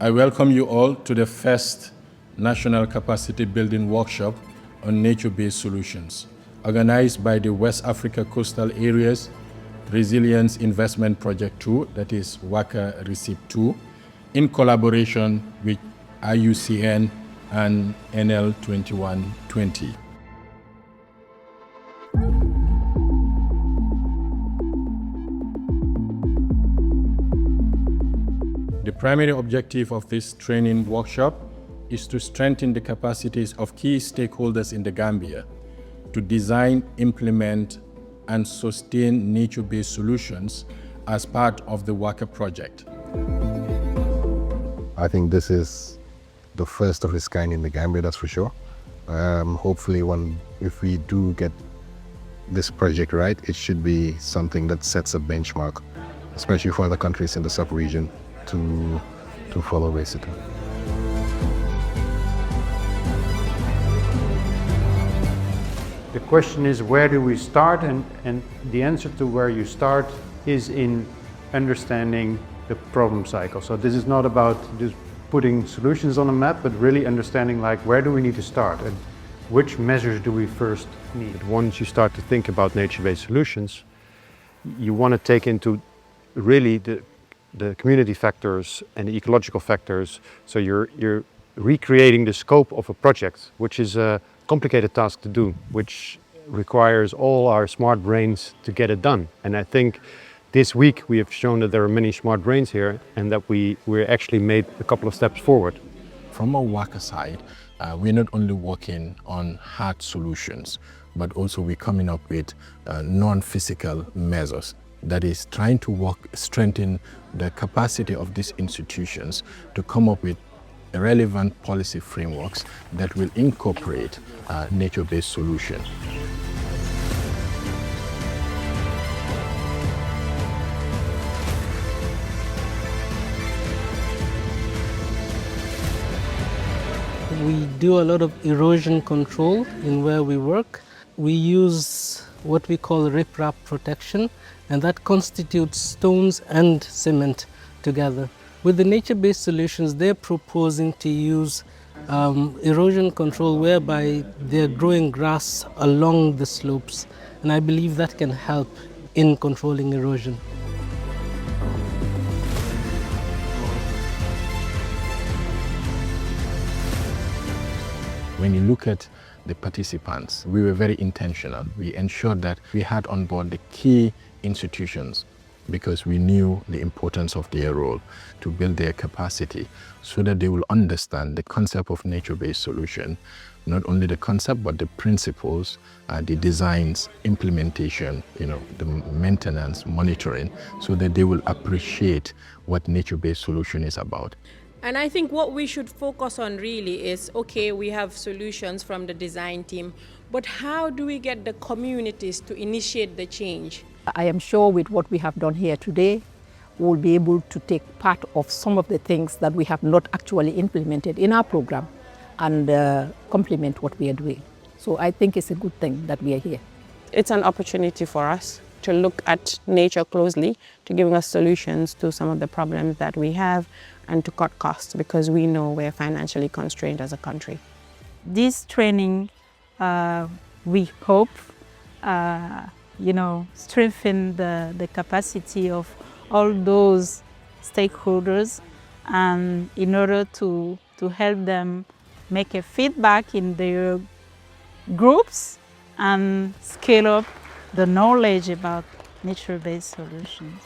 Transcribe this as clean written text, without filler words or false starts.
I welcome you all to the first National Capacity Building Workshop on Nature-Based Solutions, organized by the West Africa Coastal Areas Resilience Investment Project 2, that is WACA RECIP 2, in collaboration with IUCN and NL 2120. The primary objective of this training workshop is to strengthen the capacities of key stakeholders in the Gambia to design, implement, and sustain nature-based solutions as part of the WACA project. I think this is the first of its kind in the Gambia, that's for sure. Hopefully, if we do get this project right, it should be something that sets a benchmark, especially for other countries in the sub-region to follow basically. The question is, where do we start? And the answer to where you start is in understanding the problem cycle. So this is not about just putting solutions on a map, but really understanding, like, where do we need to start and which measures do we first need? Once you start to think about nature-based solutions, you want to take into really the community factors and the ecological factors. So you're recreating the scope of a project, which is a complicated task to do, which requires all our smart brains to get it done. And I think this week we have shown that there are many smart brains here and that we actually made a couple of steps forward. From a WACA side, we're not only working on hard solutions, but also we're coming up with non-physical measures. That is trying to strengthen the capacity of these institutions to come up with relevant policy frameworks that will incorporate nature-based solutions. We do a lot of erosion control in where we work. We use what we call riprap protection, and that constitutes stones and cement together. With the nature-based solutions, they're proposing to use erosion control whereby they're growing grass along the slopes, and I believe that can help in controlling erosion. When you look at the participants, we were very intentional. We ensured that we had on board the key institutions because we knew the importance of their role to build their capacity so that they will understand the concept of nature-based solution, not only the concept, but the principles, the designs, implementation, the maintenance, monitoring, so that they will appreciate what nature-based solution is about. And I think what we should focus on really is, okay, we have solutions from the design team, but how do we get the communities to initiate the change? I am sure with what we have done here today, we'll be able to take part of some of the things that we have not actually implemented in our program and complement what we are doing. So I think it's a good thing that we are here. It's an opportunity for us to look at nature closely, to giving us solutions to some of the problems that we have and to cut costs, because we know we're financially constrained as a country. This training, we hope, strengthen the capacity of all those stakeholders, and in order to help them make a feedback in their groups and scale up the knowledge about nature-based solutions.